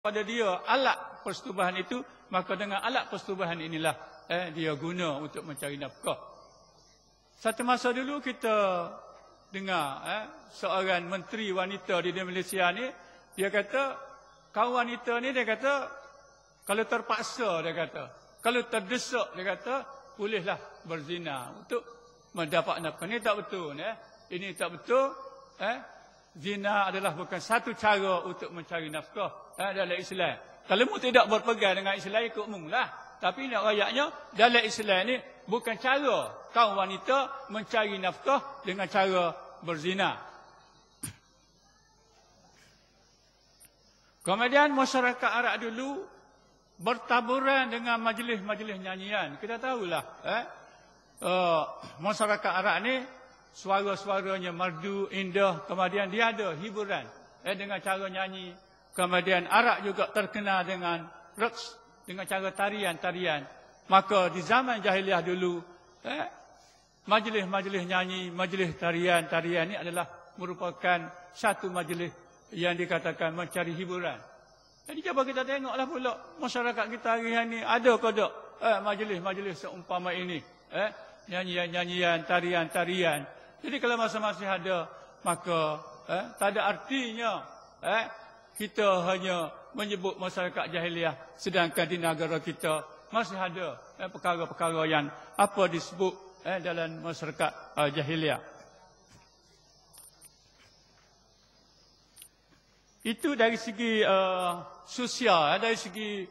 pada dia alat persetubuhan itu, maka dengan alat persetubuhan inilah dia guna untuk mencari nafkah. Satu masa dulu kita dengar seorang menteri wanita di Malaysia ni, dia kata kaum wanita ni, dia kata kalau terpaksa, dia kata kalau terdesak, dia kata bolehlah berzina untuk mendapat nafkah. Ini tak betul, ini tak betul. Zina adalah bukan satu cara untuk mencari nafkah dalam Islam. Kalau mu tidak berpegang dengan Islam, ikut mu lah. Tapi nak rayaknya, dalam Islam ni bukan cara kaum wanita mencari nafkah dengan cara berzina. Kemudian masyarakat Arab dulu bertaburan dengan majlis-majlis nyanyian. Kita tahulah, masyarakat Arab ni suara-suaranya merdu, indah. Kemudian dia ada hiburan dengan cara nyanyi. Kemudian Arab juga terkenal dengan raqs, dengan cara tarian-tarian. Maka di zaman jahiliah dulu, majlis-majlis nyanyi, majlis tarian-tarian ini adalah merupakan satu majlis yang dikatakan mencari hiburan. Jadi cuba kita tengoklah pula masyarakat kita hari ini ada ke tak majlis-majlis seumpama ini, nyanyian-nyanyian, tarian-tarian. Jadi kalau masing-masing ada, maka tak ada artinya kita hanya menyebut masyarakat jahiliah, sedangkan di negara kita masih ada perkara-perkara yang apa disebut dalam masyarakat jahiliah. Itu dari segi sosial, dari segi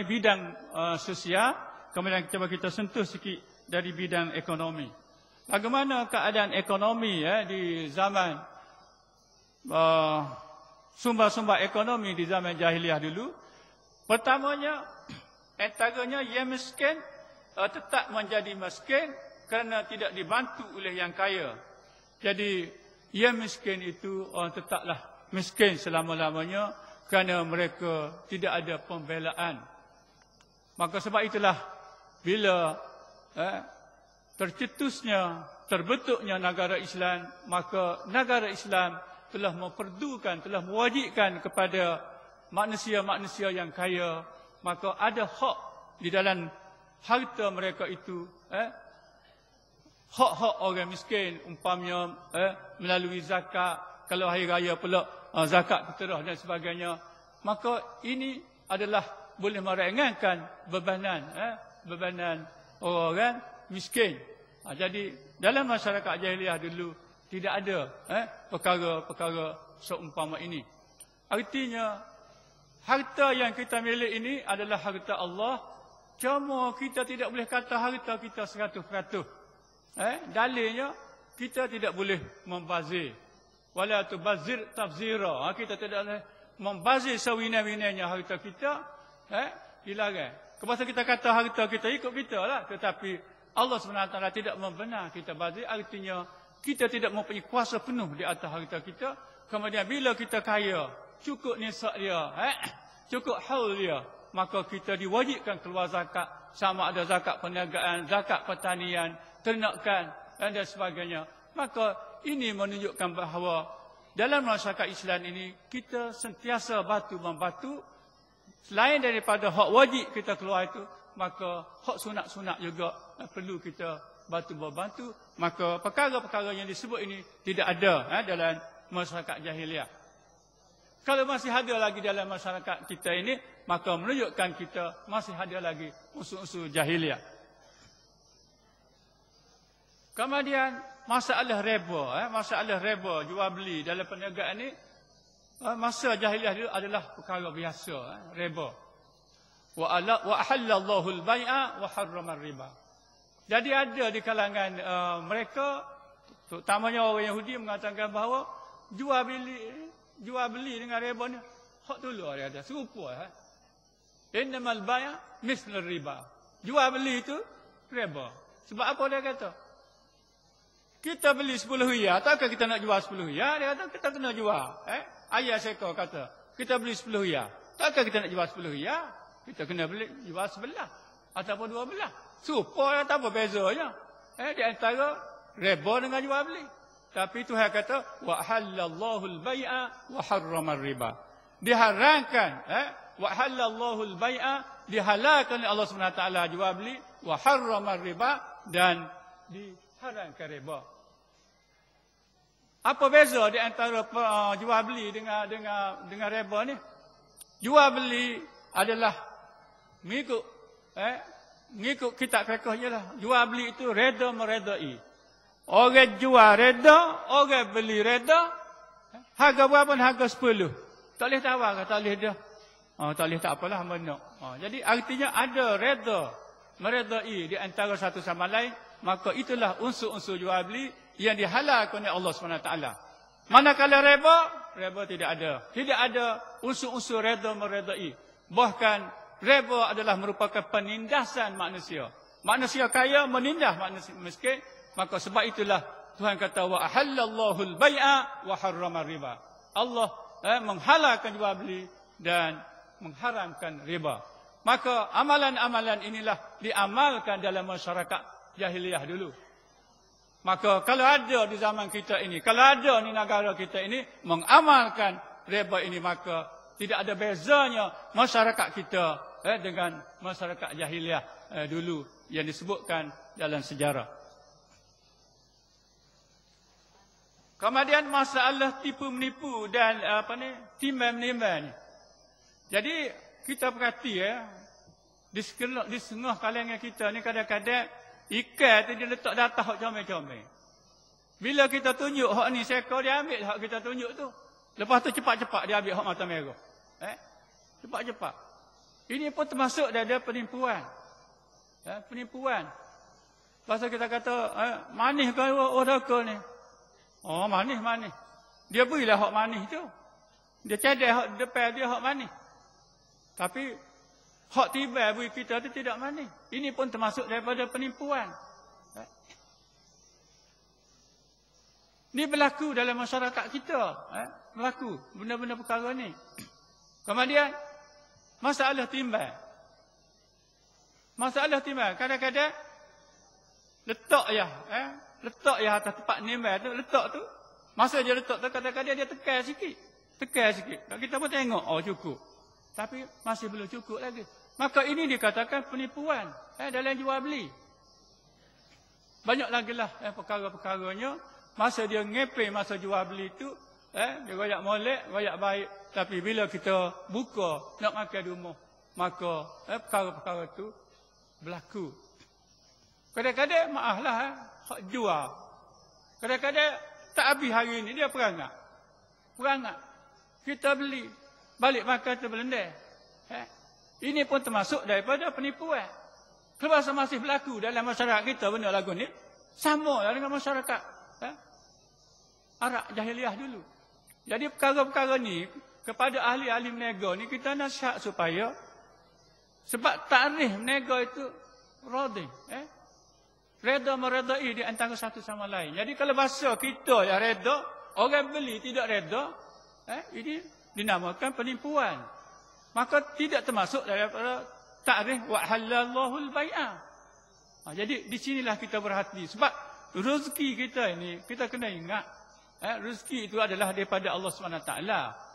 bidang sosial. Kemudian coba kita sentuh sikit dari bidang ekonomi. Bagaimana keadaan ekonomi di zaman sumber-sumber ekonomi di zaman jahiliah dulu? Pertamanya, antaranya yang miskin tetap menjadi miskin kerana tidak dibantu oleh yang kaya. Jadi yang miskin itu tetaplah miskin selama-lamanya kerana mereka tidak ada pembelaan. Maka sebab itulah bila tercetusnya, terbentuknya negara Islam, maka negara Islam telah memperdukan, telah mewajibkan kepada manusia-manusia yang kaya, maka ada hak di dalam harta mereka itu, hak-hak orang miskin, umpamanya melalui zakat, kalau hari raya pula zakat fitrah dan sebagainya. Maka ini adalah boleh meringankan bebanan orang miskin. Jadi dalam masyarakat jahiliah dulu tidak ada perkara-perkara seumpama ini. Artinya harta yang kita milik ini adalah harta Allah. Cuma kita tidak boleh kata harta kita 100%. Dalilnya kita tidak boleh membazir. Wala tubazir tabzira. Kita tidak boleh membazir sewina-winanya harta kita. Dilarang. Kebasa kita kata harta kita ikut kita lah. Tetapi Allah SWT tidak membenar kita bazir. Artinya kita tidak mempunyai kuasa penuh di atas harta kita. Kemudian bila kita kaya, cukup nisab dia, cukup haul dia, maka kita diwajibkan keluar zakat. Sama ada zakat perniagaan, zakat pertanian, ternakan dan sebagainya. Maka ini menunjukkan bahawa dalam masyarakat Islam ini kita sentiasa batu-membatu. Selain daripada hak wajib kita keluar itu, maka hak sunat-sunat juga perlu kita bantu-bantu. Maka perkara-perkara yang disebut ini tidak ada dalam masyarakat jahiliah. Kalau masih ada lagi dalam masyarakat kita ini, maka menunjukkan kita masih ada lagi unsur-unsur jahiliah. Kemudian masalah riba, jual beli dalam perniagaan ini, masa jahiliah dulu adalah perkara biasa, riba. Wa ahallallahu al-bai'a wa harrama riba. Jadi ada di kalangan mereka, terutamanya orang Yahudi, mengatakan bahawa jual beli dengan riba ni hak dulu dia ada serupa. Innamal bai' misl riba. Jual beli itu riba. Sebab apa dia kata? Kita beli 10 riyal, takkan kita nak jual 10 riyal? Dia kata kita kena jual. Ayah Seko kata, kita beli 10 riyal. Takkan kita nak jual 10 riyal? Kita kena beli jual 11 ataupun 12. Serupa, tak apa bezanya. Di antara riba dengan jual beli. Tapi Tuhan kata, wa halallahu al-bai'a wa harrama riba. diharamkan, wa halallahu al-bai'a, dihalalkan oleh Allah Subhanahu wa taala jual beli, wa harrama riba, dan diharamkan riba. Apa beza di antara jual beli dengan riba ni? Jual beli adalah mengikut kitab fiqh jelah. Jual beli itu reda meredai. Orang jual reda, orang beli reda. Harga berapa? Harga 10. Tak boleh tawar ke? Tak boleh dah. Tak boleh, tak apalah, menuk. Jadi artinya ada reda meredai di antara satu sama lain, maka itulah unsur-unsur jual beli yang dihalalkan oleh Allah SWT. Manakala riba tidak ada. Tidak ada unsur-unsur reda meredai. Bahkan riba adalah merupakan penindasan manusia. Manusia kaya menindas manusia miskin. Maka sebab itulah Tuhan kata wa ahallallahu al-bai'a wa harrama riba. Allah menghalalkan jual beli dan mengharamkan riba. Maka amalan-amalan inilah diamalkan dalam masyarakat jahiliyah dulu. Maka kalau ada di zaman kita ini, kalau ada di negara kita ini mengamalkan riba ini, maka tidak ada bezanya masyarakat kita dengan masyarakat jahiliyah dulu yang disebutkan dalam sejarah. Kemudian masalah tipu menipu dan timbang-menimbang ni. Jadi kita perhati di setengah kalangan kita ni kadang-kadang ikan tu dia letak data hak comel-comel. Bila kita tunjuk hak ni seekor, dia ambil hak kita tunjuk tu. Lepas tu cepat-cepat dia ambil hak mata merah. Cepat-cepat. Ini pun termasuk daripada penipuan. Penipuan. Pasal kita kata manis ke orang ni. Oh, manis. Dia berilah hak manis tu. Dia cadai hak depan dia hak manis. Tapi hak tiba beri kita tu tidak manis. Ini pun termasuk daripada penipuan. Ini berlaku dalam masyarakat kita. Berlaku benda-benda perkara ni. Kemudian masalah timbang. Kadang-kadang letak atas tempat nimbang tu, letak tu. Masa dia letak tu, kadang-kadang dia tekan sikit. Kita pun tengok, cukup. Tapi masih belum cukup lagi. Maka ini dikatakan penipuan dalam jual beli. Banyak lagi lah perkara-perkaranya. Masa dia ngepek masa jual beli tu, dia royak molek, royak baik. Tapi bila kita buka, nak makan di rumah, maka perkara-perkara tu berlaku. Kadang-kadang maaflah, hak jual. Kadang-kadang tak habis hari ni, dia perangat. Kita beli, balik makan tu belendar. Ini pun termasuk daripada penipuan. Kalau masih berlaku dalam masyarakat kita benda lagu ni, sama lah dengan masyarakat Arab jahiliyah dulu. Jadi perkara-perkara ni, kepada ahli-ahli meniaga ni, kita nasihat supaya, sebab tarikh meniaga itu rading. Reda meredai di antara satu sama lain. Jadi kalau bahasa kita yang reda, orang beli tidak reda, ini dinamakan penipuan. Maka tidak termasuk daripada ta'rif wa halallahu al-bai'a. Jadi di sinilah kita berhati. Sebab rezeki kita ini, kita kena ingat, rezeki itu adalah daripada Allah SWT.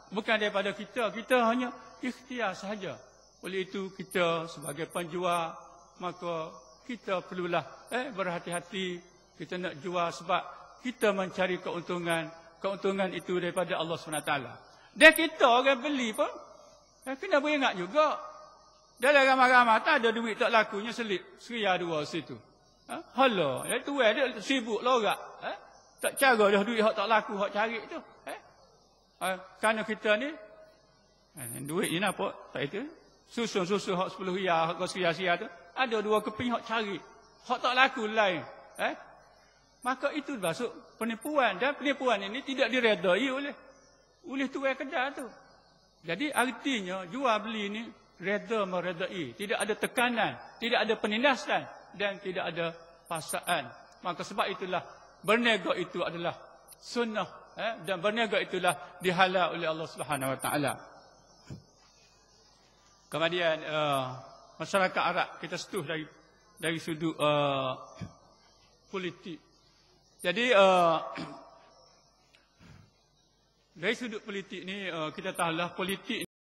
Bukan daripada kita. Kita hanya ikhtiar sahaja. Oleh itu kita sebagai penjual, maka kita perlulah berhati-hati. Kita nak jual sebab kita mencari keuntungan. Keuntungan itu daripada Allah SWT. Dan kita orang beli pun kena beringat juga. Dalam ramai-ramai tak ada duit tak lakunya selip RM1 situ. Hala, itu dia sibuk lorak. Tak cara dah duit hak tak laku, hak cari tu. Kerana kita ni duit ni apa? Tak itu. Susun hak RM10, hak sia-sia tu. Ada 2 keping hak cari. Hak tak laku lain. Maka itu masuk penipuan. Dan penipuan ini tidak diredai oleh tuan kedai tu. Jadi artinya jual beli ni reda meredai. Tidak ada tekanan, tidak ada penindasan dan tidak ada paksaan. Maka sebab itulah berniaga itu adalah sunnah dan berniaga itulah dihalal oleh Allah Subhanahu Wa Taala. Kemudian masyarakat Arab kita setuh dari sudut politik. Jadi Dari sudut politik ni kita tahulah politik